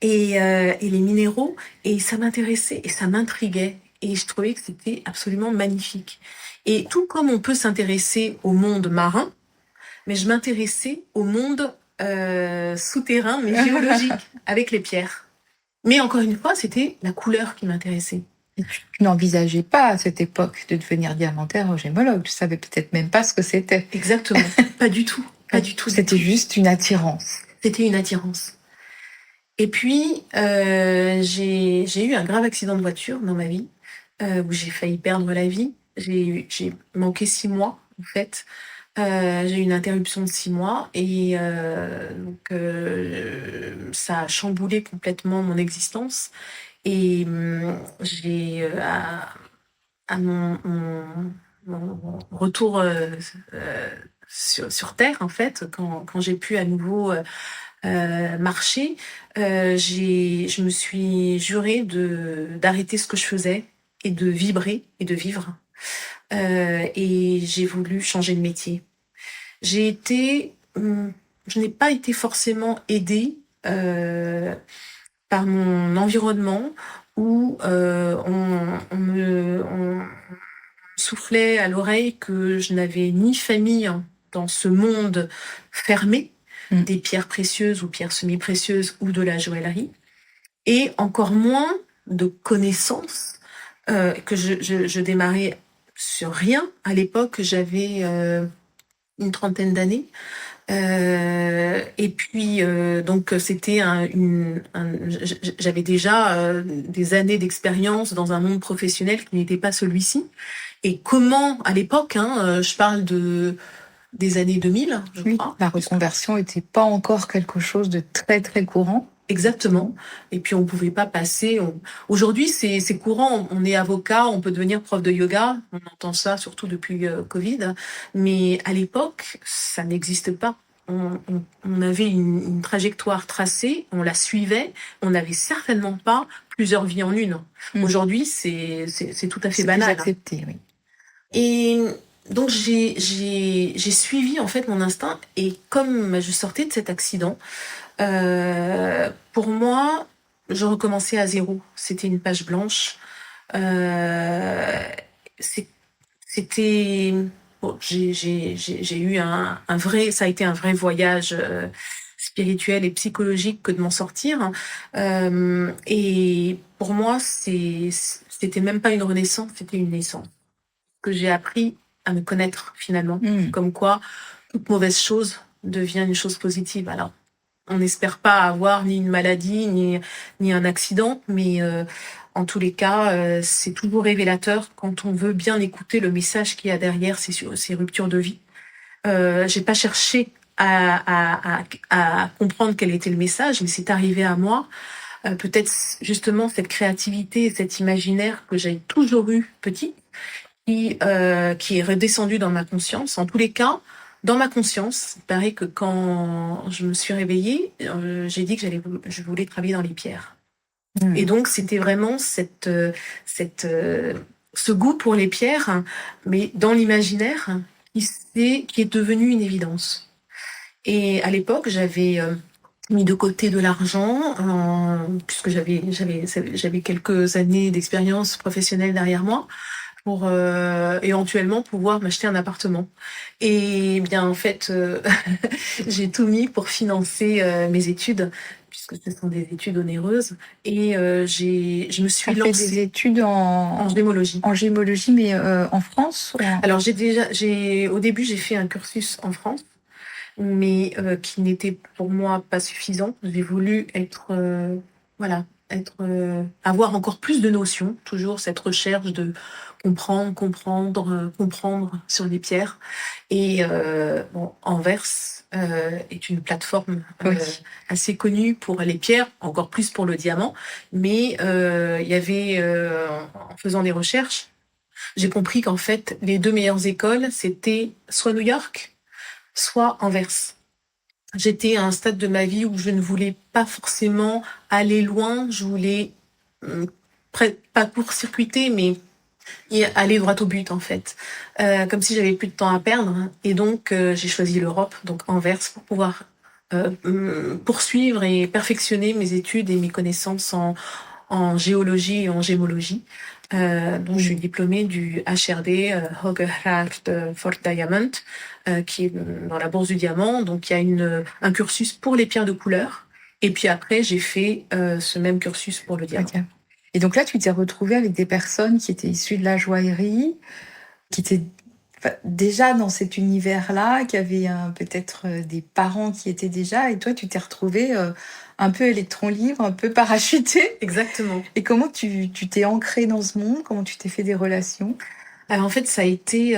Et les minéraux, et ça m'intéressait et ça m'intriguait. Et je trouvais que c'était absolument magnifique. Et tout comme on peut s'intéresser au monde marin, mais je m'intéressais au monde souterrain, mais géologique, avec les pierres. Mais encore une fois, c'était la couleur qui m'intéressait. Et tu n'envisageais pas à cette époque de devenir diamantaire ou gémologue. Tu savais peut-être même pas ce que c'était. Exactement. Pas du tout. Pas du tout. C'était juste une attirance. C'était une attirance. Et puis, j'ai eu un grave accident de voiture dans ma vie, où j'ai failli perdre la vie. J'ai manqué 6 mois, en fait. J'ai eu une interruption de 6 mois et donc ça a chamboulé complètement mon existence. Et j'ai à mon retour sur Terre, en fait, quand j'ai pu à nouveau marcher, je me suis jurée d'arrêter ce que je faisais et de vibrer et de vivre. Et j'ai voulu changer de métier. Je n'ai pas été forcément aidée par mon environnement où on soufflait à l'oreille que je n'avais ni famille dans ce monde fermé, des pierres précieuses ou pierres semi-précieuses ou de la joaillerie, et encore moins de connaissances, que je démarrais sur rien. À l'époque, j'avais une trentaine d'années. Et puis donc c'était j'avais déjà des années d'expérience dans un monde professionnel qui n'était pas celui-ci. Et comment à l'époque, je parle des années 2000, je crois. La reconversion n'était pas encore quelque chose de très très courant. Exactement. Et puis on pouvait pas passer. Aujourd'hui, c'est courant. On est avocat, on peut devenir prof de yoga. On entend ça surtout depuis Covid. Mais à l'époque, ça n'existe pas. On avait une trajectoire tracée, on la suivait. On n'avait certainement pas plusieurs vies en une. Aujourd'hui, c'est tout à fait banal. C'est accepté, oui. Et donc j'ai suivi en fait mon instinct. Et comme je sortais de cet accident, pour moi, je recommençais à zéro. C'était une page blanche. C'était bon, j'ai eu un vrai, ça a été un vrai voyage spirituel et psychologique que de m'en sortir. Et pour moi, c'était même pas une renaissance, c'était une naissance. Que j'ai appris à me connaître finalement. Comme quoi, toute mauvaise chose devient une chose positive. Alors, on n'espère pas avoir ni une maladie, ni un accident, mais en tous les cas, c'est toujours révélateur quand on veut bien écouter le message qu'il y a derrière ces ruptures de vie. J'ai pas cherché à comprendre quel était le message, mais c'est arrivé à moi. Peut-être justement cette créativité, cet imaginaire que j'ai toujours eu petit, qui est redescendu dans ma conscience. En tous les cas, Dans ma conscience, il paraît que quand je me suis réveillée, j'ai dit que je voulais travailler dans les pierres. Et donc, c'était vraiment ce goût pour les pierres, hein, mais dans l'imaginaire, qui est devenu une évidence. Et à l'époque, j'avais mis de côté de l'argent, puisque j'avais quelques années d'expérience professionnelle derrière moi, pour éventuellement pouvoir m'acheter un appartement. Et bien en fait, j'ai tout mis pour financer mes études, puisque ce sont des études onéreuses. Et je me suis Tu as fait des lancée études en gémologie. en gémologie, mais en France ou en... Alors au début, j'ai fait un cursus en France, mais qui n'était pour moi pas suffisant. J'ai voulu avoir encore plus de notions, toujours cette recherche de comprendre sur les pierres. Et Anvers est une plateforme Oui. assez connue pour les pierres, encore plus pour le diamant. Mais il y avait, en faisant des recherches, j'ai compris qu'en fait, les deux meilleures écoles, c'était soit New York, soit Anvers. J'étais à un stade de ma vie où je ne voulais pas forcément aller loin, je voulais pas court-circuiter, mais aller droit au but en fait, comme si j'avais plus de temps à perdre. Et donc j'ai choisi l'Europe, donc Anvers, pour pouvoir poursuivre et perfectionner mes études et mes connaissances en géologie et en gémologie. Donc je suis diplômée du HRD, Hogesraad for Diamond, qui est dans la bourse du diamant. Donc il y a un cursus pour les pierres de couleur. Et puis après, j'ai fait ce même cursus pour le diamant. Okay. Et donc là, tu t'es retrouvée avec des personnes qui étaient issues de la joaillerie, qui étaient déjà dans cet univers-là, qui avaient peut-être des parents qui étaient déjà, et toi, tu t'es retrouvée un peu électron libre, un peu parachutée. Exactement. Et comment tu t'es ancrée dans ce monde? Comment tu t'es fait des relations? Alors en fait, ça a été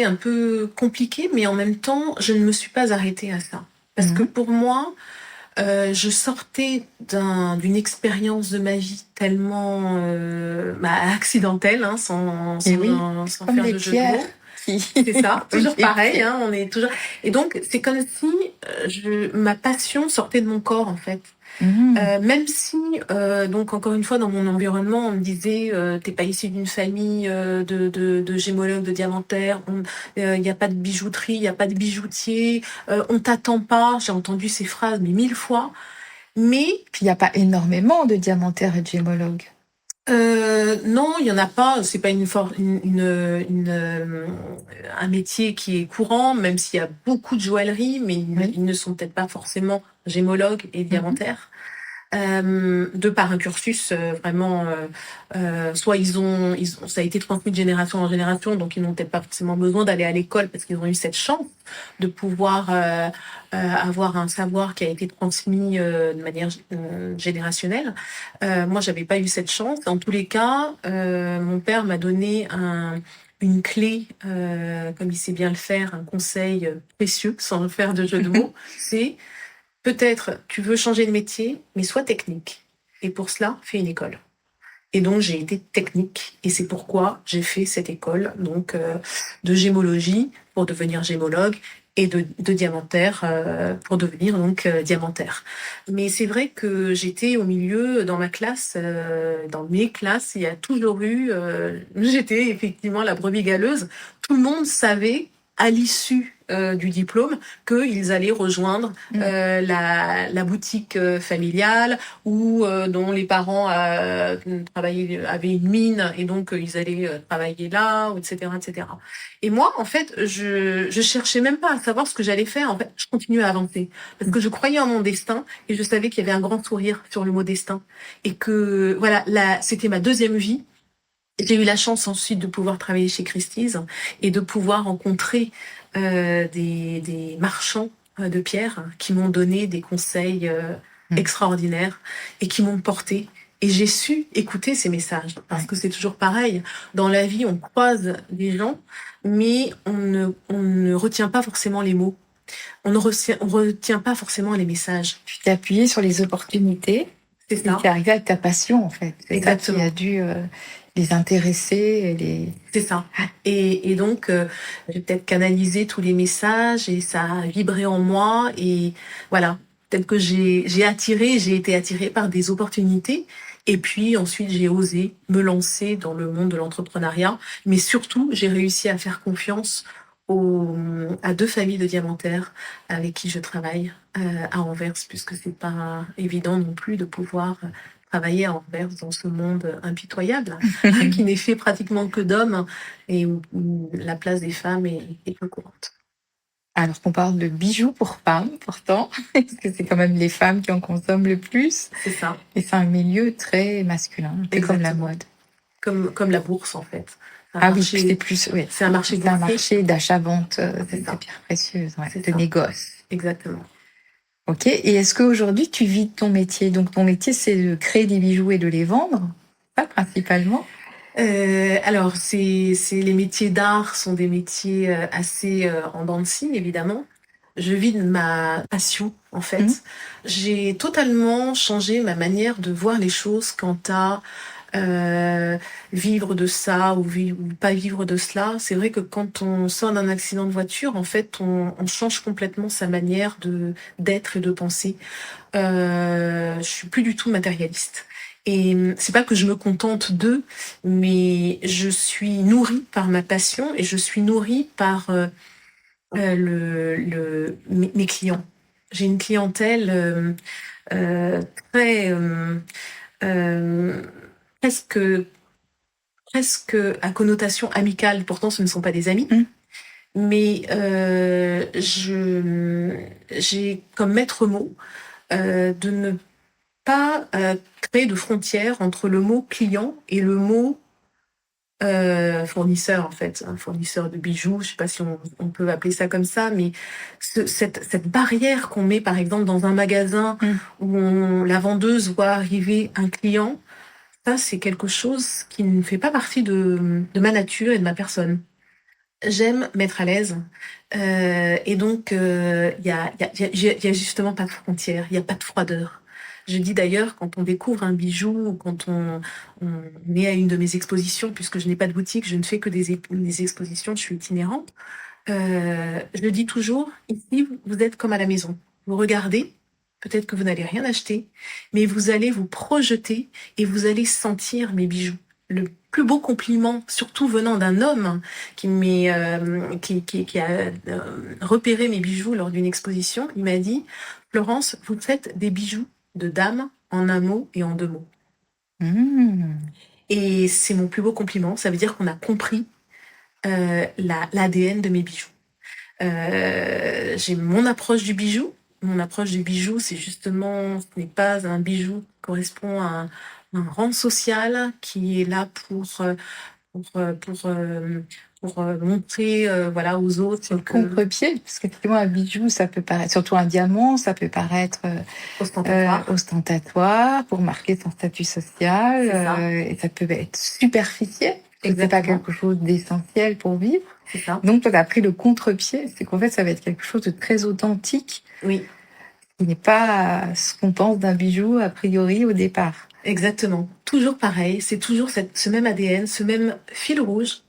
un peu compliqué, mais en même temps, je ne me suis pas arrêtée à ça. Parce que pour moi, je sortais d'une expérience de ma vie tellement accidentelle, hein, sans faire de jeu de mots. C'est ça, toujours pareil, hein, on est toujours. Et donc, c'est comme si ma passion sortait de mon corps, en fait. Même si, donc encore une fois, dans mon environnement, on me disait t'es pas issu d'une famille de gémologues, de diamantaires, il n'y a pas de bijouterie, il n'y a pas de bijoutier, on t'attend pas. J'ai entendu ces phrases mais 1000 fois. Mais il n'y a pas énormément de diamantaires et de gémologues. Non, il y en a pas. C'est pas un métier qui est courant, même s'il y a beaucoup de joaillerie, mais ils ne sont peut-être pas forcément gémologues et diamantaires. De par un cursus vraiment, soit ça a été transmis de génération en génération, donc ils n'ont peut-être pas forcément besoin d'aller à l'école parce qu'ils ont eu cette chance de pouvoir avoir un savoir qui a été transmis de manière générationnelle. Moi, j'avais pas eu cette chance. En tous les cas, mon père m'a donné une clé, comme il sait bien le faire, un conseil précieux, sans faire de jeu de mots, c'est peut-être tu veux changer de métier, mais sois technique. Et pour cela, fais une école. Et donc j'ai été technique, et c'est pourquoi j'ai fait cette école donc de gémologie pour devenir gémologue et de diamantaire pour devenir donc diamantaire. Mais c'est vrai que j'étais au milieu dans ma classe, dans mes classes, il y a toujours eu, j'étais effectivement la brebis galeuse. Tout le monde savait à l'issue du diplôme qu'ils allaient rejoindre la boutique familiale ou dont les parents avaient une mine et donc ils allaient travailler là, etc., etc. Et moi, en fait, je cherchais même pas à savoir ce que j'allais faire. En fait, je continuais à avancer parce que je croyais en mon destin et je savais qu'il y avait un grand sourire sur le mot destin et que voilà, c'était ma deuxième vie. J'ai eu la chance ensuite de pouvoir travailler chez Christie's et de pouvoir rencontrer des marchands de pierres qui m'ont donné des conseils extraordinaires et qui m'ont porté. Et j'ai su écouter ces messages parce que c'est toujours pareil. Dans la vie, on croise des gens, mais on ne retient pas forcément les mots. On retient pas forcément les messages. Tu t'es appuyé sur les opportunités. C'est ça. Tu es arrivé avec ta passion, en fait. C'est exactement. Ça qui a dû les intéresser, C'est ça. Et donc, j'ai peut-être canalisé tous les messages et ça a vibré en moi. Et voilà, peut-être que j'ai été attirée par des opportunités. Et puis ensuite, j'ai osé me lancer dans le monde de l'entrepreneuriat. Mais surtout, j'ai réussi à faire confiance à 2 familles de diamantaires avec qui je travaille à Anvers, puisque c'est pas évident non plus de pouvoir travailler à Anvers dans ce monde impitoyable, qui n'est fait pratiquement que d'hommes et où la place des femmes est peu courante. Alors qu'on parle de bijoux pour femmes, pourtant, parce que c'est quand même les femmes qui en consomment le plus. C'est ça. Et c'est un milieu très masculin, un peu comme la mode. Comme la bourse, en fait. Oui, c'est plus, oui. C'est un marché C'est un marché d'achat-vente C'est de ça. pierres précieuses, C'est de ça. négoce. Exactement. Ok. Et est-ce qu'aujourd'hui tu vis de ton métier? Donc ton métier, c'est de créer des bijoux et de les vendre, pas principalement. Alors, les métiers d'art sont des métiers assez en dents de scie, évidemment. Je vis de ma passion, en fait. Mhm. J'ai totalement changé ma manière de voir les choses quant à vivre de ça ou pas vivre de cela. C'est vrai que quand on sort d'un accident de voiture, en fait, on change complètement sa manière d'être et de penser. Je suis plus du tout matérialiste. Et c'est pas que je me contente d'eux, mais je suis nourrie par ma passion et je suis nourrie par mes clients. J'ai une clientèle très euh, presque presque à connotation amicale. Pourtant, ce ne sont pas des amis. Mais j'ai comme maître mot de ne pas créer de frontières entre le mot client et le mot fournisseur, en fait, un fournisseur de bijoux. Je sais pas si on peut appeler ça comme ça, mais cette barrière qu'on met, par exemple, dans un magasin où la vendeuse voit arriver un client, ça, c'est quelque chose qui ne fait pas partie de ma nature et de ma personne. J'aime m'être à l'aise. Et donc, y a justement pas de frontières, il n'y a pas de froideur. Je dis d'ailleurs, quand on découvre un bijou, ou quand on est à une de mes expositions, puisque je n'ai pas de boutique, je ne fais que des expositions, je suis itinérante, je le dis toujours, ici, vous êtes comme à la maison. Vous regardez, peut-être que vous n'allez rien acheter, mais vous allez vous projeter et vous allez sentir mes bijoux. Le plus beau compliment, surtout venant d'un homme qui a repéré mes bijoux lors d'une exposition, il m'a dit « Florence, vous faites des bijoux de dame en un mot et en 2 mots. » Et c'est mon plus beau compliment. Ça veut dire qu'on a compris l'ADN de mes bijoux. J'ai mon approche du bijou. Mon approche du bijou, c'est justement, ce n'est pas un bijou qui correspond à un rang social qui est là pour montrer voilà, aux autres. C'est le contre-pied, parce qu'effectivement, un bijou, ça peut paraître, surtout un diamant, ça peut paraître ostentatoire pour marquer son statut social, et ça peut être superficiel. C'est pas quelque chose d'essentiel pour vivre. C'est ça. Donc, toi, tu as pris le contre-pied, c'est qu'en fait, ça va être quelque chose de très authentique. Oui. Qui n'est pas ce qu'on pense d'un bijou a priori au départ. Exactement. Toujours pareil, c'est toujours ce même ADN, ce même fil rouge,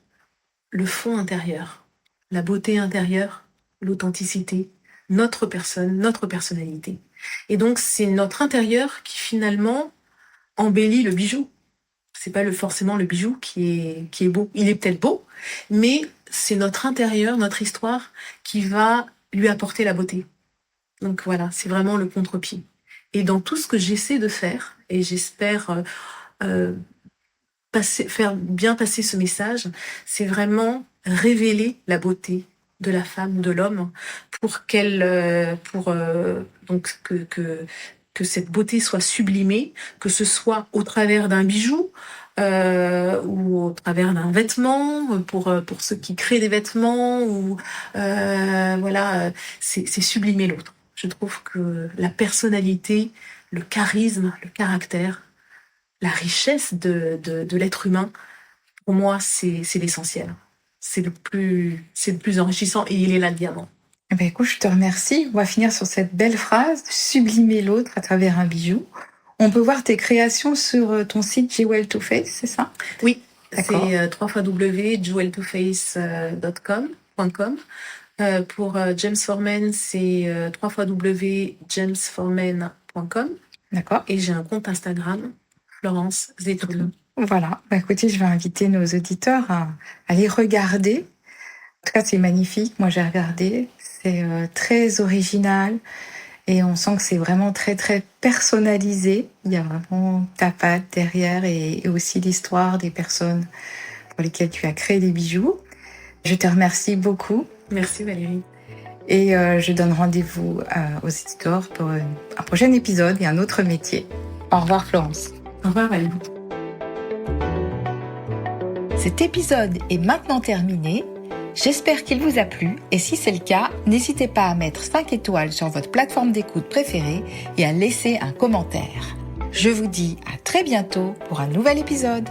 le fond intérieur, la beauté intérieure, l'authenticité, notre personne, notre personnalité. Et donc, c'est notre intérieur qui finalement embellit le bijou. C'est pas forcément le bijou qui est beau. Il est peut-être beau, mais c'est notre intérieur, notre histoire qui va lui apporter la beauté. Donc voilà, c'est vraiment le contre-pied. Et dans tout ce que j'essaie de faire, et j'espère faire bien passer ce message, c'est vraiment révéler la beauté de la femme, de l'homme, pour donc que cette beauté soit sublimée, que ce soit au travers d'un bijou ou au travers d'un vêtement, pour ceux qui créent des vêtements, ou voilà, c'est sublimer l'autre. Je trouve que la personnalité, le charisme, le caractère, la richesse de l'être humain, pour moi, c'est l'essentiel. C'est le plus enrichissant, et il est là le diamant. Eh ben, écoute, je te remercie. On va finir sur cette belle phrase, sublimer l'autre à travers un bijou. On peut voir tes créations sur ton site Jewel to Face, c'est ça? Oui. D'accord. C'est www.jewel2face.com. Pour James Forman, c'est www.jamesforman.com. D'accord. Et j'ai un compte Instagram, Florence Zetoun. Voilà. Écoutez, je vais inviter nos auditeurs à aller regarder. En tout cas, c'est magnifique. Moi, j'ai regardé. C'est très original. Et on sent que c'est vraiment très, très personnalisé. Il y a vraiment ta patte derrière et aussi l'histoire des personnes pour lesquelles tu as créé des bijoux. Je te remercie beaucoup. Merci Valérie. Et je donne rendez-vous aux éditeurs pour un prochain épisode et un autre métier. Au revoir Florence. Au revoir Valérie. Cet épisode est maintenant terminé. J'espère qu'il vous a plu et si c'est le cas, n'hésitez pas à mettre 5 étoiles sur votre plateforme d'écoute préférée et à laisser un commentaire. Je vous dis à très bientôt pour un nouvel épisode.